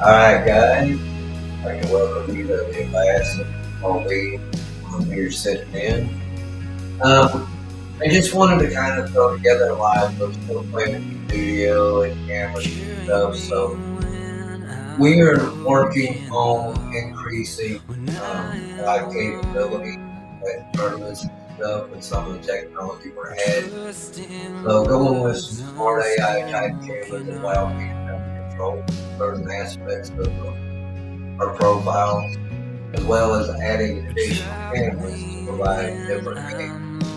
Alright guys, I'd like to welcome you to the last small meeting. I'm here sitting in. I just wanted to kind of throw together a live. We're still playing in the studio and cameras and stuff, so we are working on increasing live capability at tournaments and stuff with some of the technology we're adding. So going with some smart AI type cameras that allow me to kind of control certain aspects of our profiles, as well as adding additional cameras to provide different angles.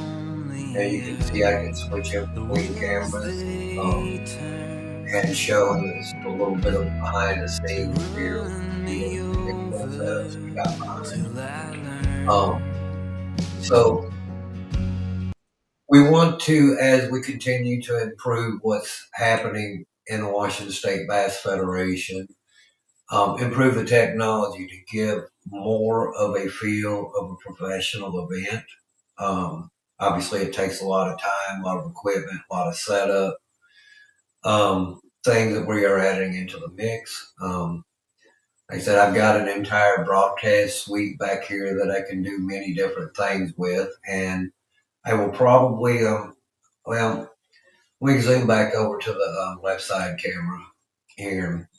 And you can see I can switch in between cameras and show just a little bit of behind the scenes here with the particular setups we got behind. So we want to, as we continue to improve what's happening in the Washington State Bass Federation, improve the technology to give more of a feel of a professional event. Obviously, it takes a lot of time, a lot of equipment, a lot of setup, things that we are adding into the mix. Like I said, I've got an entire broadcast suite back here that I can do many different things with, and I will probably, well, we can zoom back over to the left side camera here.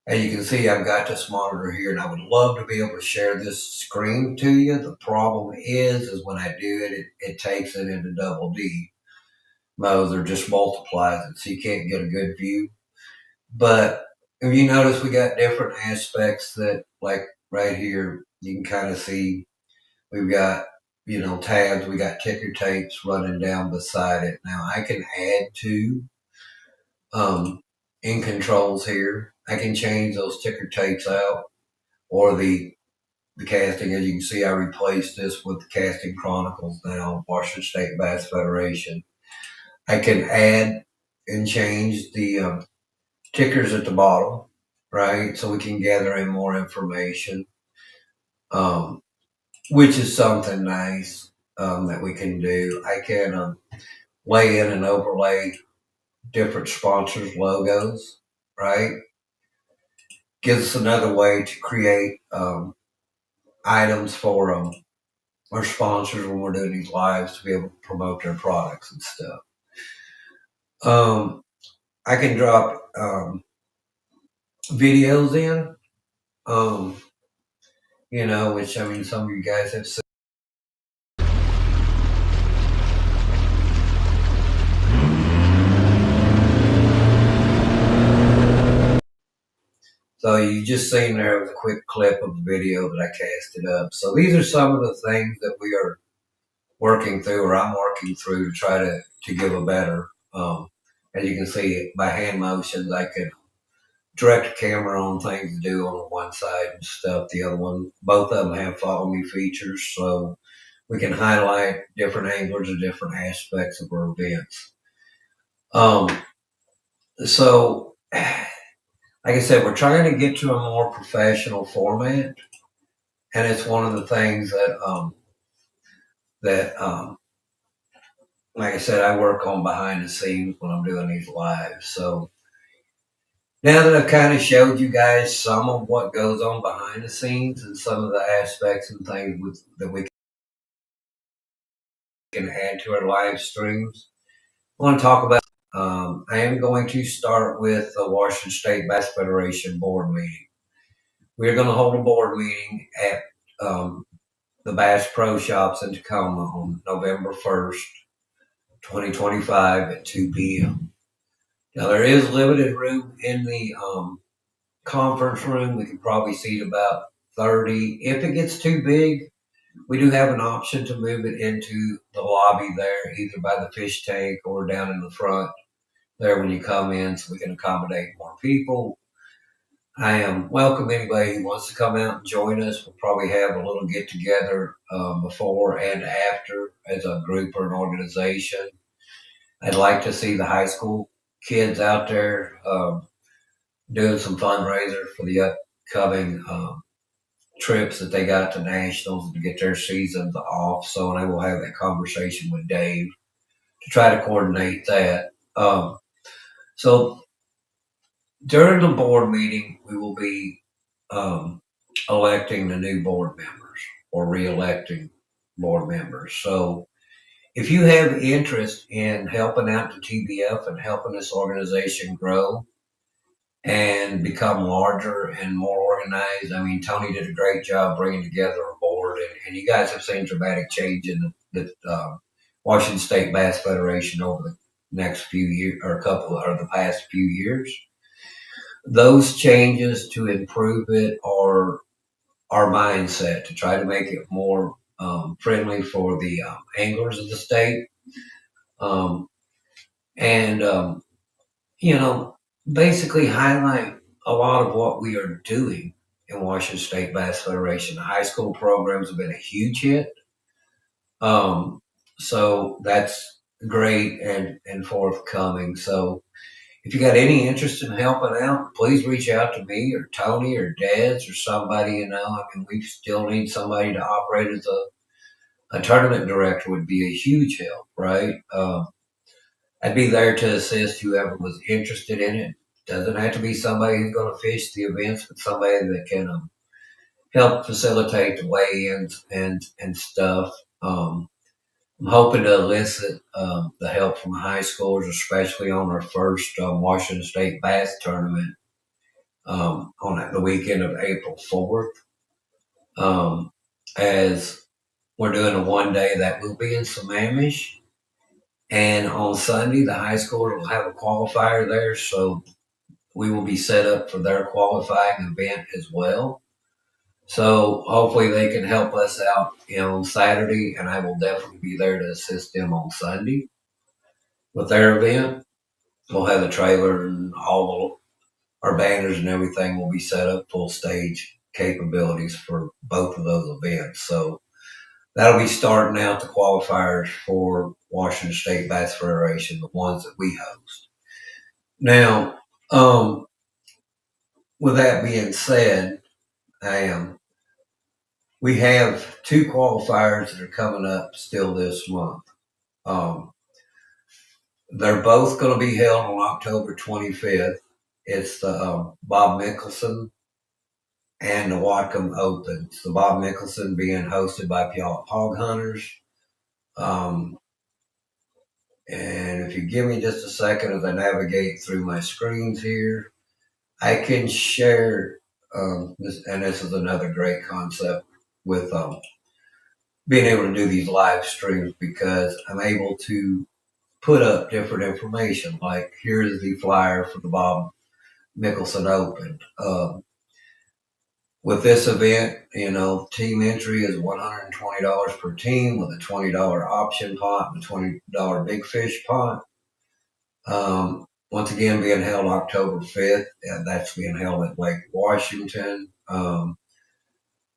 And you can see I've got this monitor here, and I would love to be able to share this screen to you. The problem is when I do it, it takes it into double D mode or just multiplies it, so you can't get a good view. But if you notice, we got different aspects that, like right here, you can kind of see we've got, tabs, we got ticker tapes running down beside it. Now I can add to in controls here. I can change those ticker tapes out or the casting. As you can see, I replaced this with the Casting Chronicles now, Washington State Bass Federation. I can add and change the tickers at the bottom, right? So we can gather in more information, which is something nice that we can do. I can lay in and overlay different sponsors' logos, right? Gives us another way to create items for our sponsors when we're doing these lives to be able to promote their products and stuff. I can drop videos in, which I mean, some of you guys have seen. So you just seen there was a quick clip of the video that I casted up. So these are some of the things that we are working through, or I'm working through, to try to give a better. As you can see by hand motions, I can direct a camera on things to do on one side and stuff. The other one, both of them have follow me features, so we can highlight different anglers or different aspects of our events. So like I said, we're trying to get to a more professional format, and it's one of the things that like I said, I work on behind the scenes when I'm doing these lives. So now that I've kind of showed you guys some of what goes on behind the scenes and some of the aspects and things that we can add to our live streams, I want to talk about. I am going to start with the Washington State Bass Federation board meeting. We're going to hold a board meeting at the Bass Pro Shops in Tacoma on November 1st, 2025 at 2 p.m. Now, there is limited room in the conference room. We can probably seat about 30. If it gets too big, we do have an option to move it into the lobby there, either by the fish tank or down in the front there when you come in, so we can accommodate more people. I welcome anybody who wants to come out and join us. We'll probably have a little get together before and after as a group or an organization. I'd like to see the high school kids out there doing some fundraiser for the upcoming trips that they got to nationals to get their seasons off. So, and I will have that conversation with Dave to try to coordinate that. So During the board meeting, we will be um, electing the new board members or re-electing board members. So if you have interest in helping out the TBF and helping this organization grow and become larger and more organized, I mean, Tony did a great job bringing together a board, and you guys have seen dramatic change in the Washington State Bass Federation over the next few years, or the past few years. Those changes to improve it are our mindset to try to make it more friendly for the anglers of the state. Um, and you know, basically highlight a lot of what we are doing in Washington State Bass Federation. The high school programs have been a huge hit, so that's great and forthcoming. So if you got any interest in helping out, please reach out to me or Tony or Des or somebody. I mean, we still need somebody to operate as a tournament director would be a huge help, right? I'd be there to assist whoever was interested in it. Doesn't have to be somebody who's going to fish the events, but somebody that can help facilitate the weigh-ins and stuff. I'm hoping to elicit the help from high schoolers, especially on our first Washington State Bass Tournament on the weekend of April 4th. As we're doing a one day that will be in Sammamish. And on Sunday, the high schoolers will have a qualifier there. So we will be set up for their qualifying event as well. So hopefully they can help us out on Saturday, and I will definitely be there to assist them on Sunday with their event. We'll have the trailer and all our banners and everything will be set up full stage capabilities for both of those events. So that'll be starting out the qualifiers for Washington State Bass Federation, the ones that we host. Now, with that being said, we have two qualifiers that are coming up still this month. Um, they're both going to be held on October 25th. It's the Bob Mickelson and the Whatcom Opens. The Bob Mickelson being hosted by Puyallup Hog Hunters. And if you give me just a second as I navigate through my screens here, I can share this, and this is another great concept with being able to do these live streams because I'm able to put up different information. Like here's the flyer for the Bob Mickelson Open. With this event, team entry is $120 per team with a $20 option pot and a $20 big fish pot. Once again, being held October 5th, and that's being held at Lake Washington.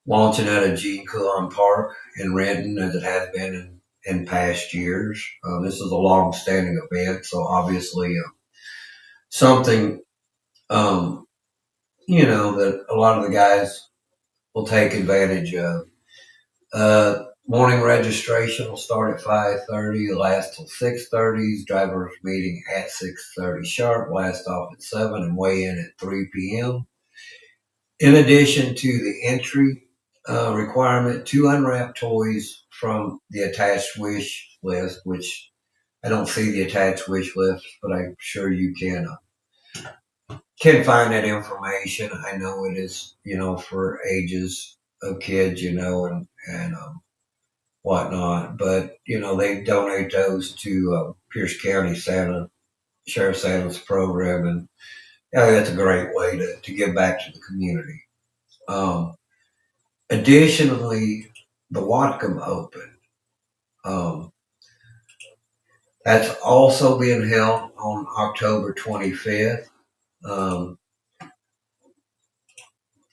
Launching out of Gene Coulon Park in Renton, as it has been in past years. This is a long-standing event, so obviously something, that a lot of the guys will take advantage of. Morning registration will start at 5:30, last till 6:30. Drivers meeting at 6:30 sharp, last off at 7, and weigh in at 3 p.m. In addition to the entry requirement, 2 unwrapped toys from the attached wish list, which I don't see the attached wish list, but I'm sure you can find that information. I know it is, for ages of kids, and whatnot. But they donate those to Pierce County Sheriff Santa's program, and that's a great way to give back to the community. Additionally, the Whatcom Open, that's also being held on October 25th.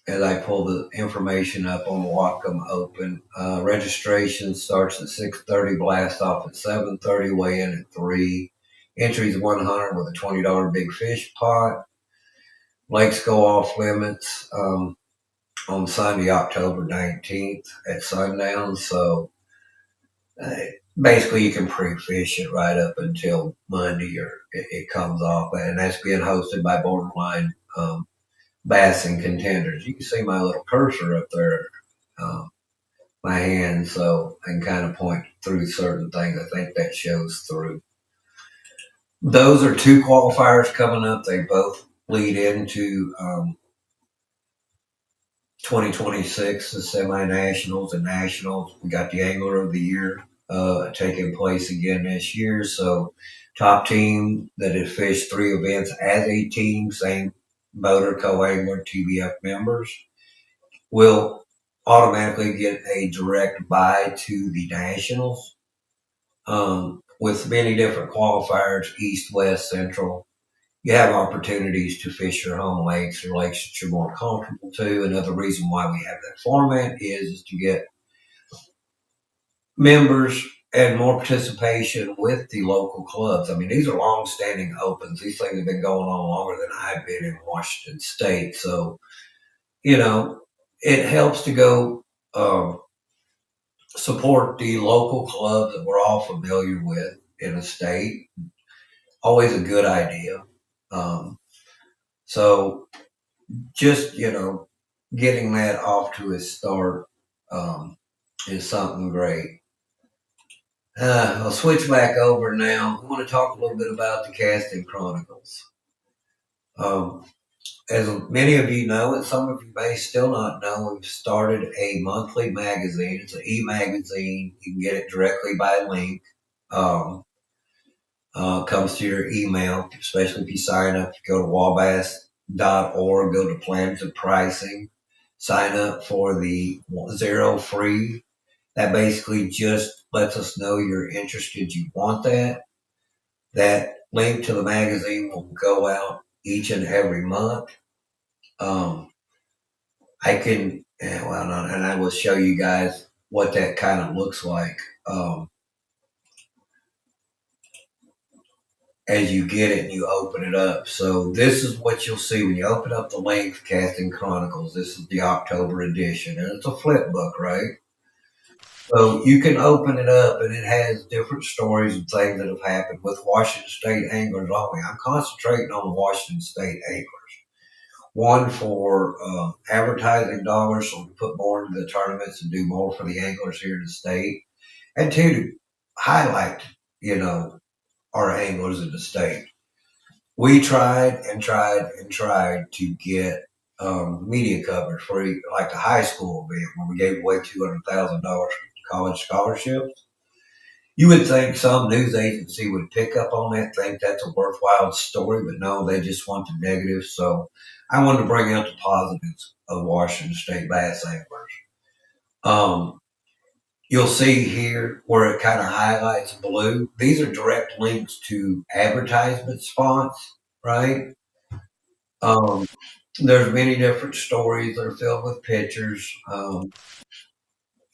As I pull the information up on the Whatcom Open, registration starts at 6:30, blast off at 7:30, weigh in at 3. Entries 100 with a $20 big fish pot. Lakes go off limits on Sunday, October 19th at sundown. So basically, you can pre-fish it right up until Monday, or it comes off, and that's being hosted by Borderline bass and contenders. You can see my little cursor up there, um, my hand, so I can kind of point through certain things. I think that shows through. Those are two qualifiers coming up. They both lead into 2026, the semi-nationals and nationals. We got the Angler of the Year taking place again this year. So top team that has fished three events as a team, same boater, co-angler, TBF members, will automatically get a direct buy to the nationals. With many different qualifiers, east, west, central, you have opportunities to fish your home lakes or lakes that you're more comfortable to. Another reason why we have that format is to get members and more participation with the local clubs. I mean, these are long-standing opens. These things have been going on longer than I've been in Washington State. So, it helps to go support the local clubs that we're all familiar with in the state. Always a good idea. Um, so just getting that off to a start is something great. I'll switch back over now. I want to talk a little bit about the Casting Chronicles. Um, as many of you know, and some of you may still not know, we've started a monthly magazine. It's an e-magazine. You can get it directly by link. Comes to your email, especially if you sign up. You go to wabass.org, go to plans and pricing, sign up for the 0 free. That basically just lets us know you're interested, you want that. That link to the magazine will go out each and every month. I can, and I will show you guys what that kind of looks like. As you get it and you open it up. So this is what you'll see when you open up the link, Casting Chronicles. This is the October edition, and it's a flip book, right? So you can open it up, and it has different stories and things that have happened with Washington State anglers only. I'm concentrating on the Washington State anglers. One, for advertising dollars, so we put more into the tournaments and do more for the anglers here in the state. And two, to highlight, our anglers in the state. We tried and tried and tried to get media coverage for like the high school event when we gave away $200,000 for college scholarships. You would think some news agency would pick up on that, think that's a worthwhile story, but no, they just want the negative. So I wanted to bring out the positives of Washington State bass anglers. You'll see here where it kind of highlights blue. These are direct links to advertisement spots, right? There's many different stories that are filled with pictures,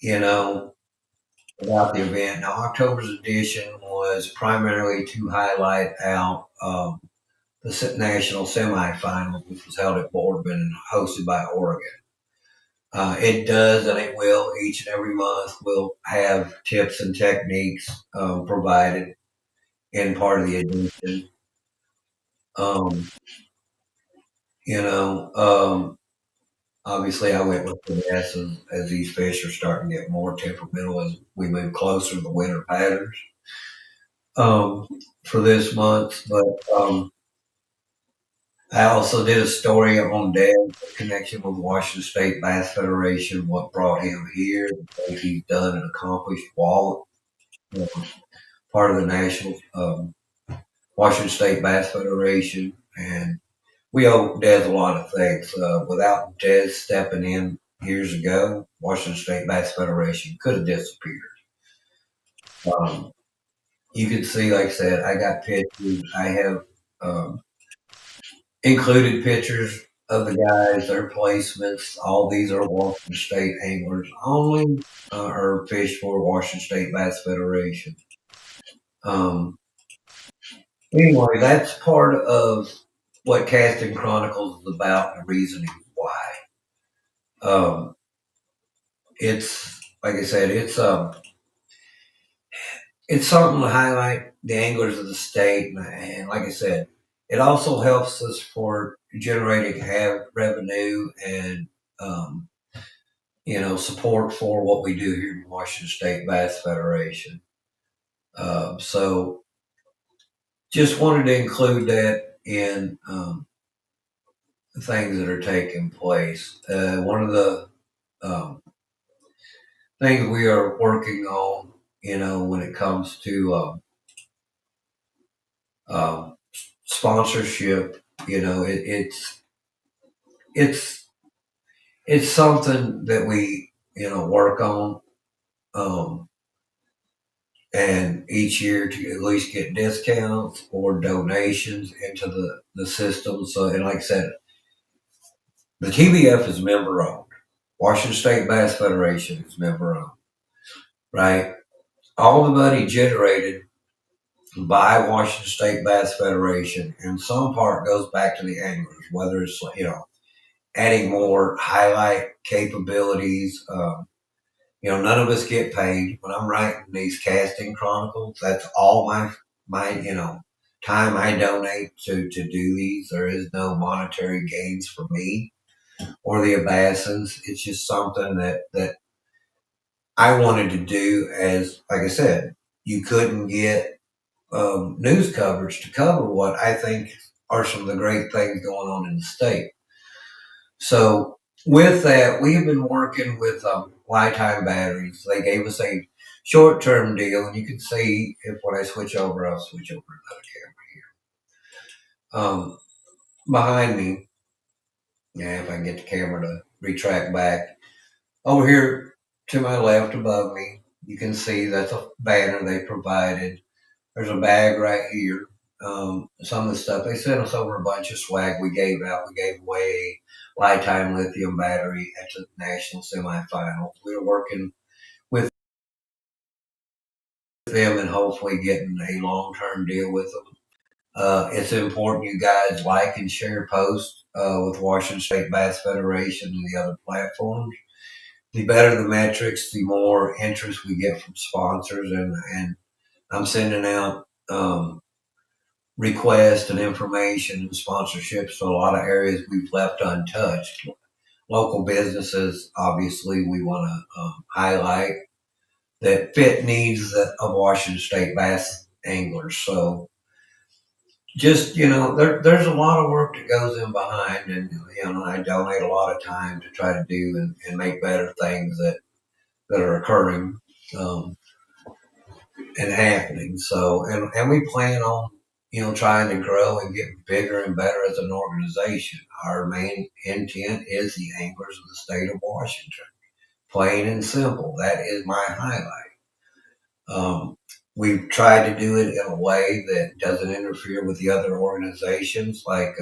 you know, about the event. Now, October's edition was primarily to highlight out the national semifinal, which was held at Boardman and hosted by Oregon. It does, and it will, each and every month, will have tips and techniques provided in part of the edition. Um, you know, Obviously, I went with finesse as these fish are starting to get more temperamental as we move closer to the winter patterns for this month. But I also did a story on Dad's connection with Washington State Bass Federation, what brought him here, the things he's done and accomplished while part of the national Washington State Bass Federation. And we owe Des a lot of things. Without Des stepping in years ago, Washington State Bass Federation could have disappeared. You can see, like I said, I got pictures. I have included pictures of the guys, their placements. All these are Washington State anglers only, or fish for Washington State Bass Federation. Anyway, that's part of what Casting Chronicles is about and the reasoning why. It's like I said, it's something to highlight the anglers of the state, and like I said, It also helps us for generating revenue and um, support for what we do here in Washington State Bass Federation. So just wanted to include that in things that are taking place. One of the um, things we are working on, when it comes to um, sponsorship, it's it's something that we work on, um, and each year to at least get discounts or donations into the system. So, and like I said, the TBF is member owned. Washington State Bass Federation is member owned, right? All the money generated by Washington State Bass Federation in some part goes back to the anglers, whether it's adding more highlight capabilities. None of us get paid when I'm writing these casting chronicles. That's all my time I donate to do these. There is no monetary gains for me or the Abassins. It's just something that I wanted to do. As like I said, you couldn't get news coverage to cover what I think are some of the great things going on in the state. So with that, we've been working with Lifetime Batteries. They gave us a short-term deal, and you can see if when I switch over, I'll switch over to another camera here. Behind me, yeah, if I can get the camera to retract back. Over here to my left above me, you can see that's a banner they provided. There's a bag right here. Some of the stuff they sent us over a bunch of swag we gave out. We gave away a lifetime lithium battery at the national semifinals. We were working with them and hopefully getting a long-term deal with them. It's important you guys like and share posts with Washington State Bass Federation and the other platforms. The better the metrics, the more interest we get from sponsors, and I'm sending out requests and information and sponsorships to a lot of areas we've left untouched. Local businesses, obviously, we want to highlight that fit needs of Washington State bass anglers. So just, there's a lot of work that goes in behind, and, I donate a lot of time to try to do and make better things that are occurring. And happening. So, and we plan on, trying to grow and get bigger and better as an organization. Our main intent is the anglers of the state of Washington. Plain and simple. That is my highlight. We've tried to do it in a way that doesn't interfere with the other organizations like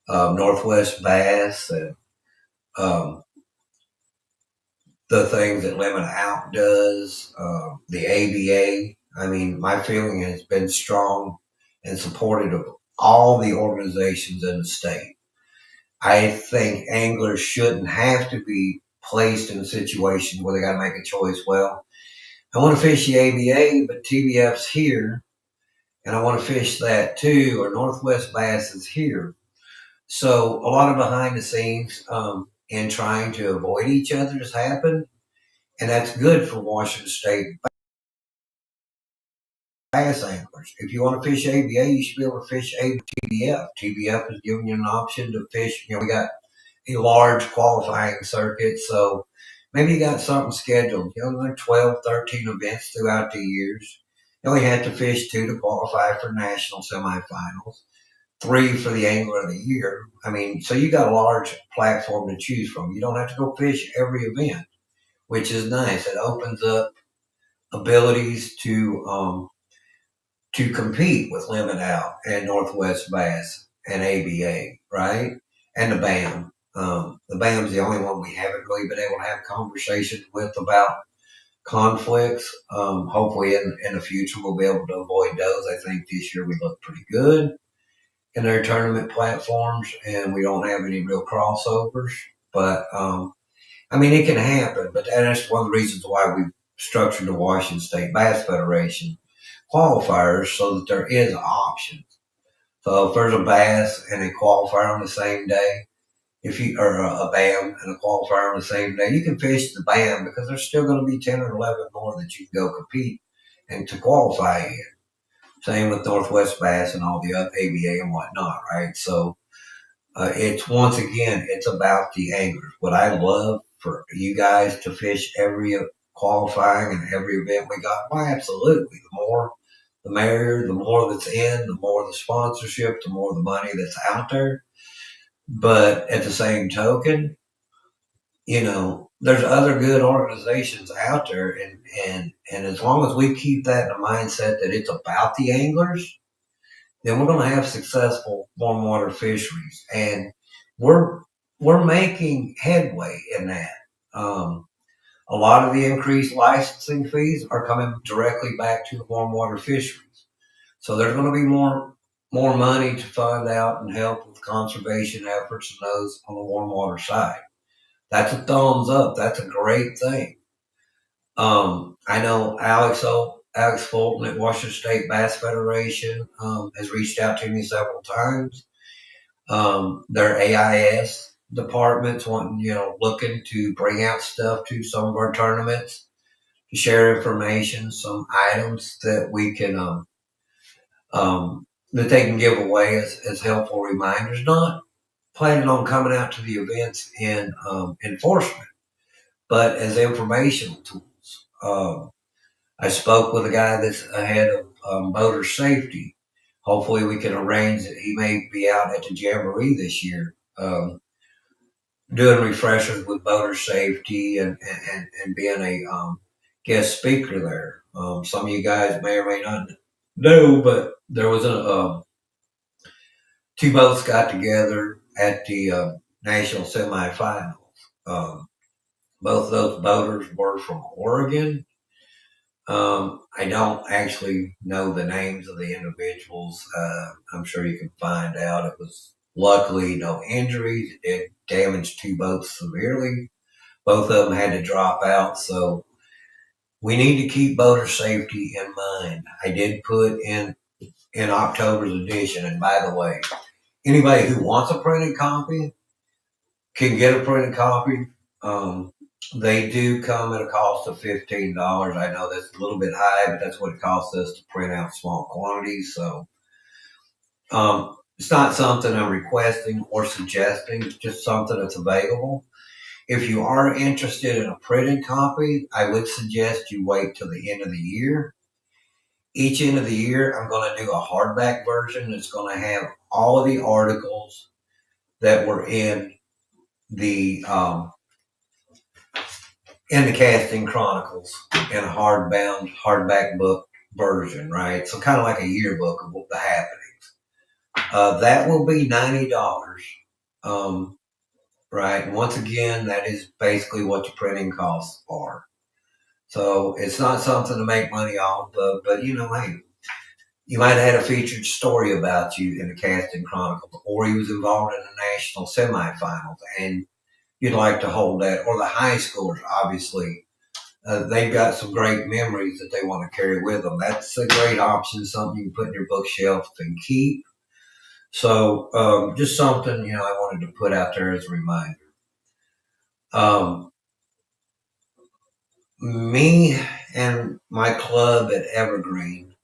Northwest Bass and um, the things that Lemon Out does, the ABA. I mean, my feeling has been strong and supportive of all the organizations in the state. I think anglers shouldn't have to be placed in a situation where they got to make a choice. Well, I want to fish the ABA, but TBF's here, and I want to fish that too, or Northwest Bass is here. So a lot of behind the scenes in trying to avoid each other has happened. And that's good for Washington State bass anglers. If you want to fish ABA, you should be able to fish TBF. TBF is giving you an option to fish. We got a large qualifying circuit, so maybe you got something scheduled. There are 12, 13 events throughout the years. You only have to fish 2 to qualify for national semifinals, 3 for the angler of the year. I mean, so you got a large platform to choose from. You don't have to go fish every event, which is nice. It opens up abilities to compete with Lemon Out and Northwest Bass and ABA, right? And the BAM. The BAM's the only one we haven't really been able to have conversations with about conflicts. Hopefully in the future we'll be able to avoid those. I think this year we look pretty good in their tournament platforms and we don't have any real crossovers. But I mean, it can happen, but that's one of the reasons why we structured the Washington State Bass Federation qualifiers so that there is options. So if there's a bass and a qualifier on the same day, if you or a BAM and a qualifier on the same day, you can fish the BAM because there's still going to be 10 or 11 more that you can go compete and to qualify in. Same with Northwest Bass and all the other ABA and whatnot, right? So it's once again, it's about the anglers. What I love for you guys to fish every qualifying and every event we got, why, absolutely. The more, the merrier. The more that's in, the more the sponsorship, the more the money that's out there. But at the same token, there's other good organizations out there, and as long as we keep that in the mindset that it's about the anglers, then we're going to have successful warm water fisheries, and we're we're making headway in that. Um, a lot of the increased licensing fees are coming directly back to the warm water fisheries, so there's going to be more money to fund out and help with conservation efforts and those on the warm water side. That's a thumbs up. That's a great thing. I know Alex Fulton at Washington State Bass Federation has reached out to me several times. Their AIS department's looking to bring out stuff to some of our tournaments to share information, some items that we can that they can give away as helpful reminders. Not planning on coming out to the events in enforcement, but as informational tools. I spoke with a guy that's ahead of motor safety. Hopefully, we can arrange that he may be out at the Jamboree this year, doing refreshers with motor safety and being a guest speaker there. Some of you guys may or may not know, but there was two boats got together at the national semifinals. Um, both of those boaters were from Oregon. I don't actually know the names of the individuals. I'm sure you can find out. It was luckily no injuries. It damaged two boats severely. Both of them had to drop out. So we need to keep boater safety in mind. I did put in October's edition, and by the way, anybody who wants a printed copy can get a printed copy. Um, they do come at a cost of $15. I know that's a little bit high, but that's what it costs us to print out small quantities. So it's not something I'm requesting or suggesting. It's just something that's available. If you are interested in a printed copy, I would suggest you wait till the end of the year. Each end of the year, I'm going to do a hardback version that's going to have all of the articles that were the in the Casting Chronicles in a hardback book version, right? So kind of like a yearbook of the happenings. That will be $90, right? And once again, that is basically what the printing costs are. So it's not something to make money off of, but hey, you might have had a featured story about you in the Casting Chronicles, or you was involved in the national semifinals, and you'd like to hold that, or the high schoolers, obviously. They've got some great memories that they want to carry with them. That's a great option, something you can put in your bookshelf and keep. So just something, I wanted to put out there as a reminder. Me and my club at Evergreen,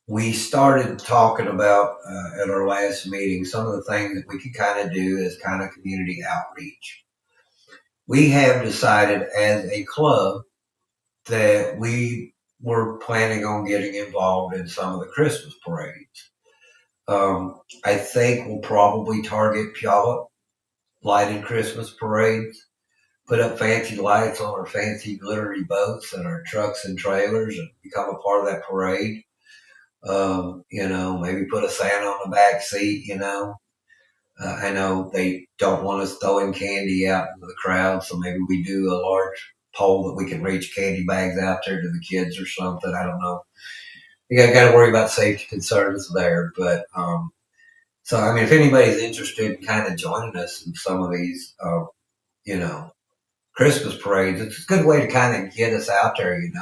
we started talking about at our last meeting some of the things that we could kind of do as kind of community outreach. We have decided as a club that we were planning on getting involved in some of the Christmas parades. I think we'll probably target Puyallup lighted Christmas parades, put up fancy lights on our fancy glittery boats and our trucks and trailers and become a part of that parade. Maybe put a Santa on the back seat. I know they don't want us throwing candy out into the crowd, so maybe we do a large pole that we can reach candy bags out there to the kids or something. I don't know. You got to worry about safety concerns there, but so I mean, if anybody's interested in kind of joining us in some of these, Christmas parades, it's a good way to kind of get us out there, and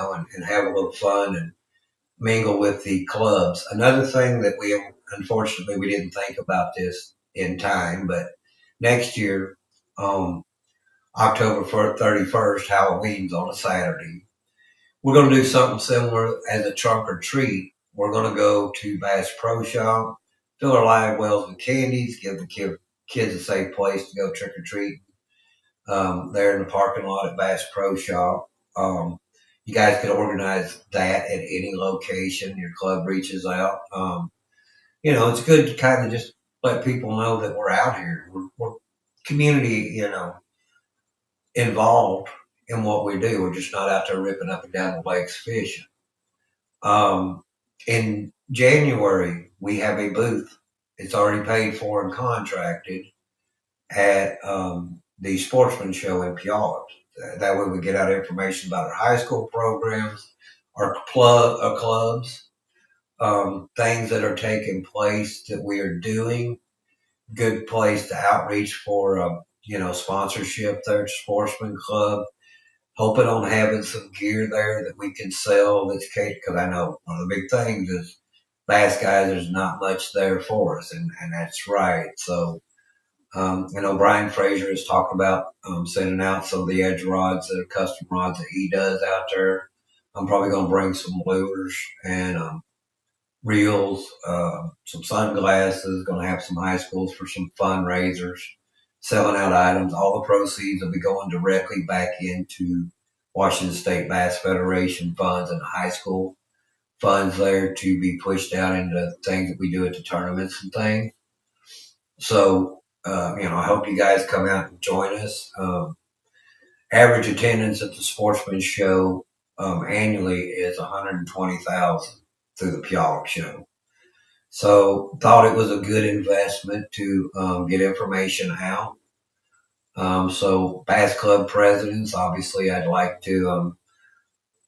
have a little fun mingle with the clubs. Another thing that unfortunately we didn't think about this in time, but next year, um, October 31st, Halloween's on a Saturday. We're going to do something similar as a trunk or treat. We're going to go to Bass Pro Shop, fill our live wells with candies, give the kids a safe place to go trick or treat. There in the parking lot at Bass Pro Shop. You guys could organize that at any location your club reaches out. It's good to kind of just let people know that we're out here. We're community, involved in what we do. We're just not out there ripping up and down the lakes fishing. In January, we have a booth. It's already paid for and contracted at the Sportsman Show in Puyallup. That way we get out information about our high school programs, our clubs, things that are taking place that we are doing. Good place to outreach for, sponsorship there at Sportsman Club. Hoping on having some gear there that we can sell that's catered, because I know one of the big things is bass guys, there's not much there for us, and that's right. So, I know Brian Fraser has talked about sending out some of the edge rods that are custom rods that he does out there. I'm probably going to bring some lures and reels, some sunglasses, going to have some high schools for some fundraisers, selling out items. All the proceeds will be going directly back into Washington State Bass Federation funds and high school funds there to be pushed out into things that we do at the tournaments and things. So, I hope you guys come out and join us. Average attendance at the Sportsman Show annually is 120,000 through the Puyallup Show. So thought it was a good investment to get information out. So Bass Club presidents, obviously I'd like to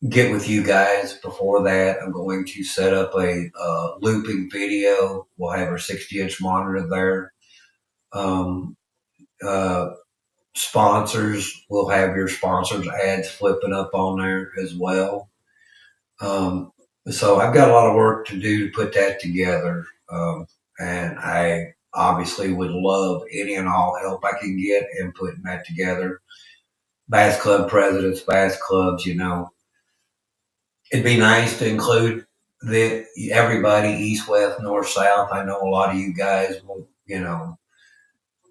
get with you guys before that. I'm going to set up a looping video. We'll have our 60-inch monitor there. Sponsors, we'll have your sponsors ads flipping up on there as well. So I've got a lot of work to do to put that together. And I obviously would love any and all help I can get in putting that together. Bass Club presidents, bass clubs, it'd be nice to include everybody, east, west, north, south. I know a lot of you guys will,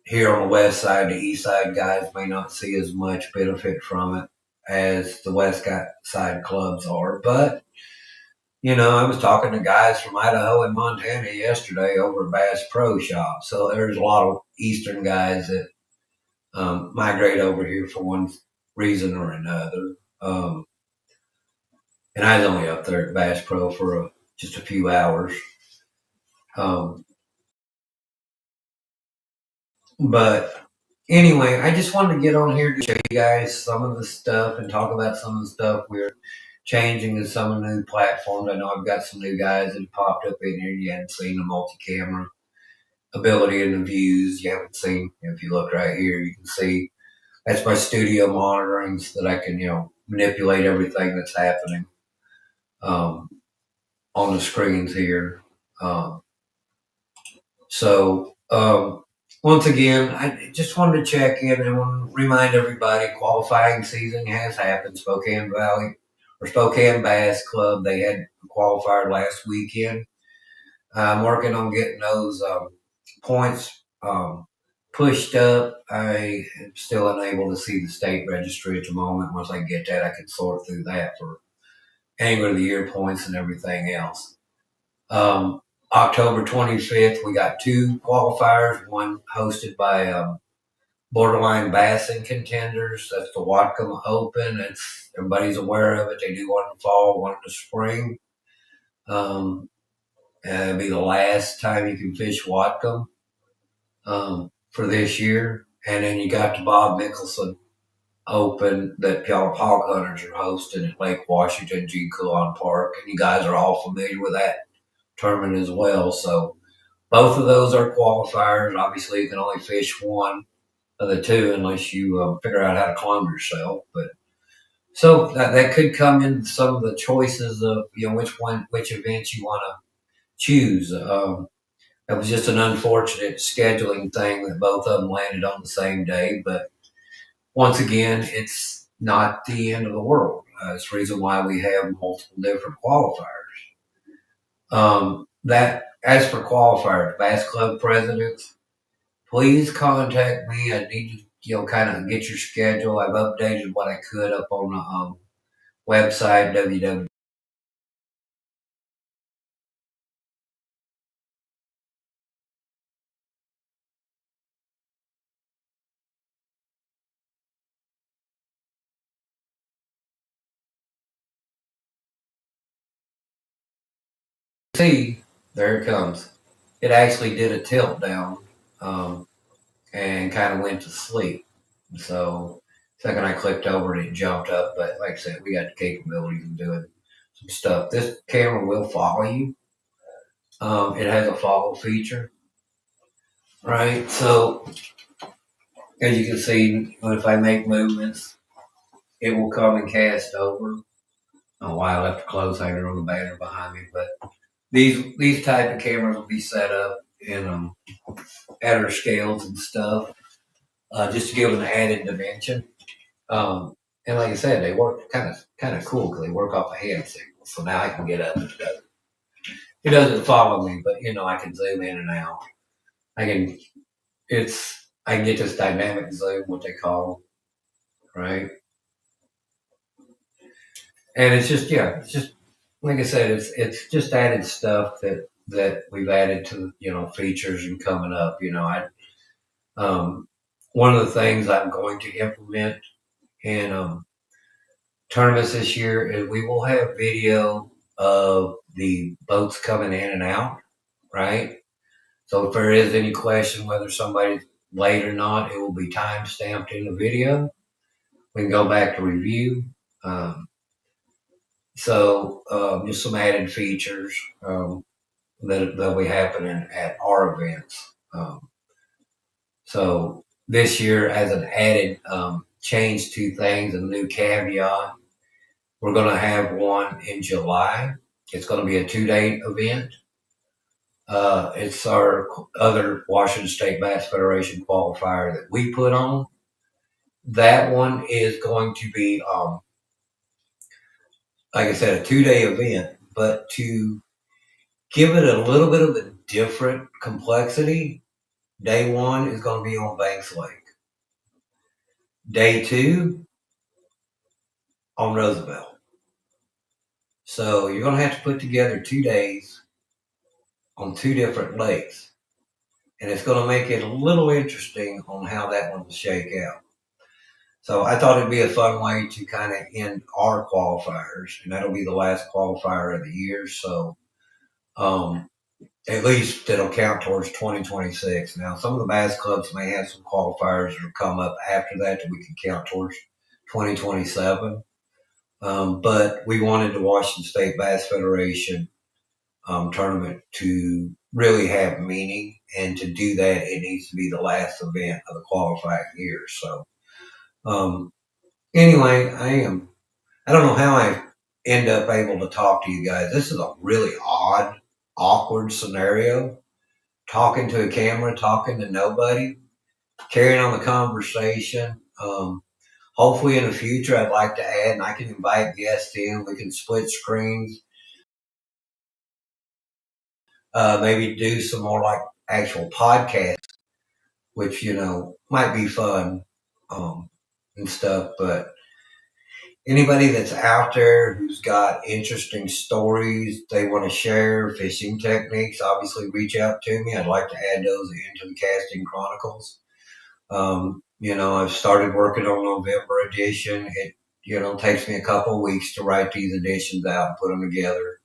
here on the west side, the east side guys may not see as much benefit from it as the west side clubs are. But, I was talking to guys from Idaho and Montana yesterday over at Bass Pro Shop. So there's a lot of eastern guys that migrate over here for one reason or another. And I was only up there at Bass Pro for just a few hours. But anyway, I just wanted to get on here to show you guys some of the stuff and talk about some of the stuff we're changing to some of the new platforms. I know I've got some new guys that popped up in here. You hadn't seen the multi-camera ability in the views. You haven't seen, if you look right here, you can see that's my studio monitoring so that I can, manipulate everything that's happening on the screens here. Once again, I just wanted to check in and want to remind everybody qualifying season has happened. Spokane Bass Club, they had a qualifier last weekend. I'm working on getting those points pushed up. I am still unable to see the state registry at the moment. Once I get that, I can sort through that for Angler of the Year points and everything else. October 25th, we got two qualifiers, one hosted by Borderline Bassing Contenders. That's the Whatcom Open. Everybody's aware of it. They do one in the fall, one in the spring. It'll be the last time you can fish Whatcom for this year. And then you got the Bob Mickelson Open that Puyallup Hog Hunters are hosting at Lake Washington, G. Coulon Park. And you guys are all familiar with that tournament as well. So both of those are qualifiers. Obviously, you can only fish one of the two unless you figure out how to clone yourself. But So that could come in some of the choices of which events you want to choose. It was just an unfortunate scheduling thing that both of them landed on the same day. But once again, it's not the end of the world. It's the reason why we have multiple different qualifiers. That as for qualifiers, Bass Club presidents, please contact me. I need to kind of get your schedule. I've updated what I could up on the website www. See, there it comes. It actually did a tilt down and kind of went to sleep. So, second I clicked over it, it jumped up. But like I said, we got the capabilities of doing some stuff. This camera will follow you. It has a follow feature, right? So, as you can see, if I make movements, it will come and cast over. Oh, why I left a clothes hanger on the banner behind me, but these type of cameras will be set up in at our scales and stuff, just to give an added dimension. And like I said, they work kind of cool because they work off a hand signal. So now I can get up and it doesn't follow me, but I can zoom in and out. I can I can get this dynamic zoom, what they call, right? And it's just like I said, it's just added stuff that we've added to features and coming up. One of the things I'm going to implement in tournaments this year is we will have video of the boats coming in and out, right? So if there is any question whether somebody's late or not, it will be time stamped in the video. We can go back to review. Just some added features that'll be happening at our events. So this year, as an added change to things, a new caveat, we're going to have one in July. It's going to be a 2-day event. It's our other Washington State Bass Federation qualifier that we put on. That one is going to be, like I said, a 2-day event, but to give it a little bit of a different complexity, day one is going to be on Banks Lake. Day two on Roosevelt. So you're going to have to put together 2 days on 2 different lakes. And it's going to make it a little interesting on how that one will shake out. So I thought it'd be a fun way to kind of end our qualifiers. And that'll be the last qualifier of the year. So at least it'll count towards 2026. Now, some of the bass clubs may have some qualifiers that will come up after that we can count towards 2027. But we wanted the Washington State Bass Federation tournament to really have meaning, and to do that, it needs to be the last event of the qualifying year. So, anyway, I don't know how I end up able to talk to you guys. This is a really odd, awkward scenario. Talking to a camera, talking to nobody, carrying on the conversation. Hopefully in the future, I'd like to add, and I can invite guests in. We can split screens. Maybe do some more like actual podcasts, which, might be fun and stuff. But anybody that's out there who's got interesting stories they want to share, fishing techniques, obviously reach out to me. I'd like to add those into the Casting Chronicles. I've started working on November edition. It, takes me a couple of weeks to write these editions out and put them together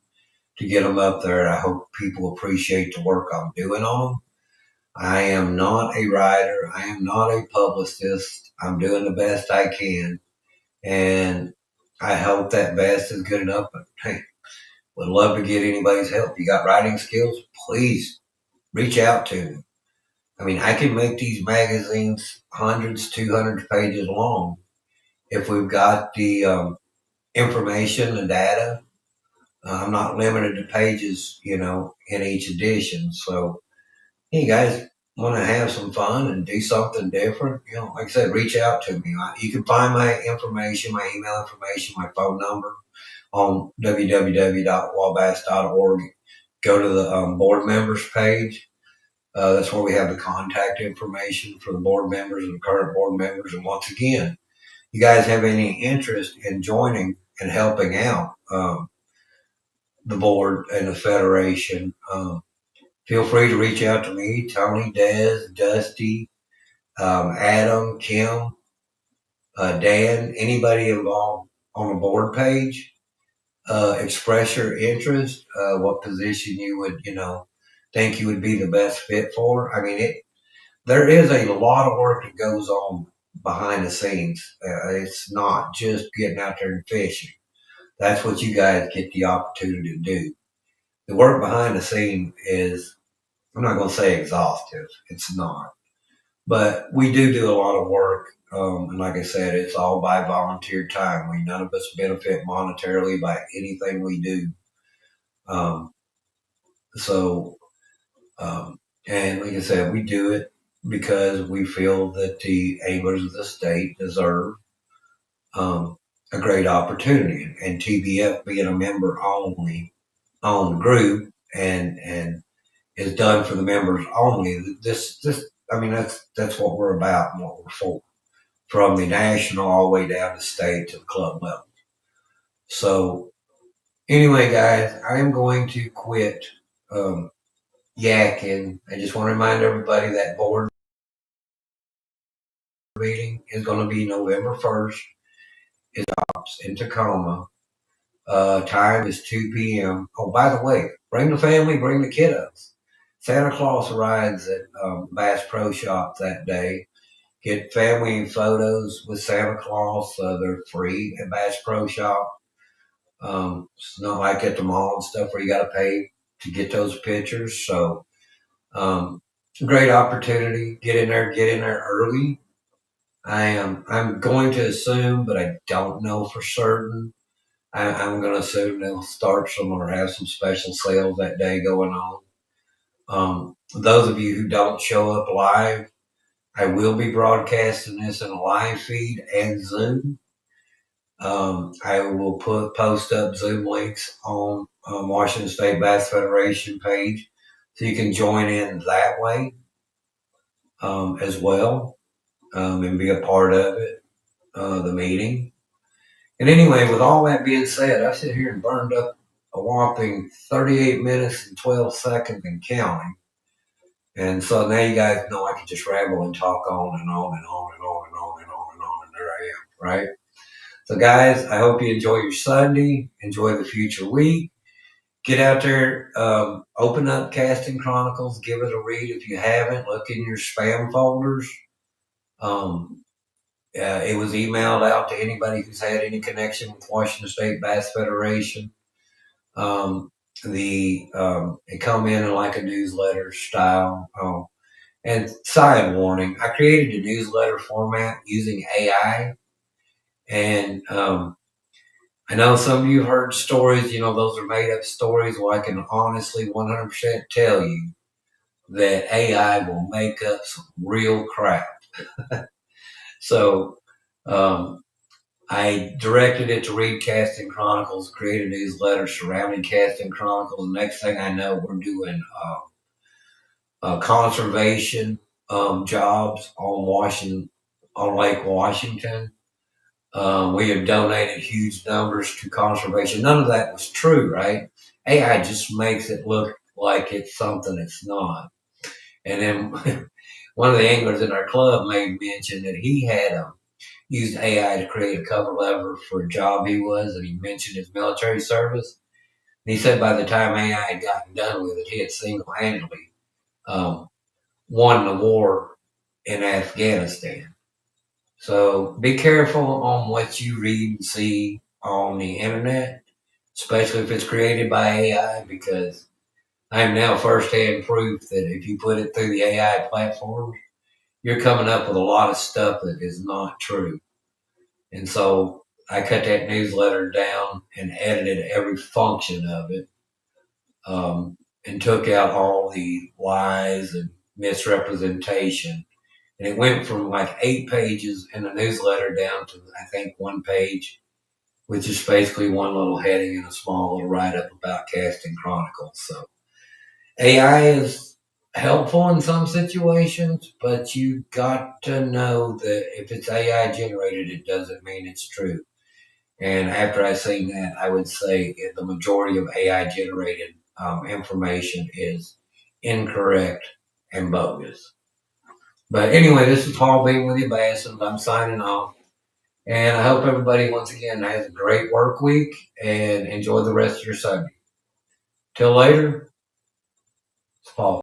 to get them up there. I hope people appreciate the work I'm doing on them. I am not a writer. I am not a publicist. I'm doing the best I can. And I hope that best is good enough. But hey, would love to get anybody's help. You got writing skills? Please reach out to me. I mean, I can make these magazines hundreds, 200 pages long if we've got the information and data. I'm not limited to pages, in each edition. So, hey, you guys want to have some fun and do something different? Like I said, reach out to me. You can find my information, my email information, my phone number on www.wabash.org. Go to the board members page. That's where we have the contact information for the board members and current board members. And once again, you guys have any interest in joining and helping out the board and the federation, feel free to reach out to me, Tony, Des, Dusty, Adam, Kim, Dan, anybody involved on the board page. Express your interest, what position you would, think you would be the best fit for. I mean, there is a lot of work that goes on behind the scenes. It's not just getting out there and fishing. That's what you guys get the opportunity to do. The work behind the scene is, I'm not going to say exhaustive. It's not. But we do a lot of work. And like I said, it's all by volunteer time. None of us benefit monetarily by anything we do. Um, so, and like I said, we do it because we feel that the anglers of the state deserve a great opportunity. And TBF being a member only owned group and is done for the members only. I mean, that's what we're about and what we're for, from the national all the way down to state to the club level. So anyway, guys, I am going to quit yakking. I just want to remind everybody that board meeting is going to be November 1st. It's in Tacoma. Time is 2 p.m. Oh, by the way, bring the family, bring the kiddos. Santa Claus rides at Bass Pro Shop that day. Get family photos with Santa Claus. They're free at Bass Pro Shop. It's not like at the mall and stuff where you got to pay to get those pictures. So, great opportunity. Get in there early. I'm going to assume, but I don't know for certain. I'm going to assume they'll start some or have some special sales that day going on. Those of you who don't show up live, I will be broadcasting this in a live feed and Zoom. I will post up Zoom links on Washington State Bass Federation page, so you can join in that way as well, and be a part of it, the meeting. And anyway, with all that being said, I sit here and burned up a whopping 38 minutes and 12 seconds and counting. And so now you guys know I can just ramble and talk on and on and on and on and on and on and on, and there I am, right? So guys, I hope you enjoy your Sunday, enjoy the future week. Get out there, open up Casting Chronicles, give it a read if you haven't. Look in your spam folders. It was emailed out to anybody who's had any connection with Washington State Bass Federation. It come in like a newsletter style. And side warning, I created a newsletter format using AI. And I know some of you have heard stories, those are made up stories. Well, I can honestly 100% tell you that AI will make up some real crap. So I directed it to read Casting Chronicles, create a newsletter surrounding Casting Chronicles. The next thing I know, we're doing conservation jobs on Lake Washington. We have donated huge numbers to conservation. None of that was true, right? AI just makes it look like it's something it's not. And then one of the anglers in our club made mention that he had used AI to create a cover letter for a job he was, and he mentioned his military service. And he said by the time AI had gotten done with it, he had single-handedly won the war in Afghanistan. So be careful on what you read and see on the internet, especially if it's created by AI, because I am now firsthand proof that if you put it through the AI platforms, you're coming up with a lot of stuff that is not true. And so I cut that newsletter down and edited every function of it, and took out all the lies and misrepresentation. And it went from like 8 pages in the newsletter down to, I think, 1 page, which is basically one little heading and a small little write up about Casting Chronicles. So AI is helpful in some situations, but you got to know that if it's AI generated, it doesn't mean it's true. And after I say that, I would say the majority of AI generated information is incorrect and bogus. But anyway, this is Paul being with you, Bassins. I'm signing off. And I hope everybody, once again, has a great work week and enjoy the rest of your Sunday. Till later, it's Paul.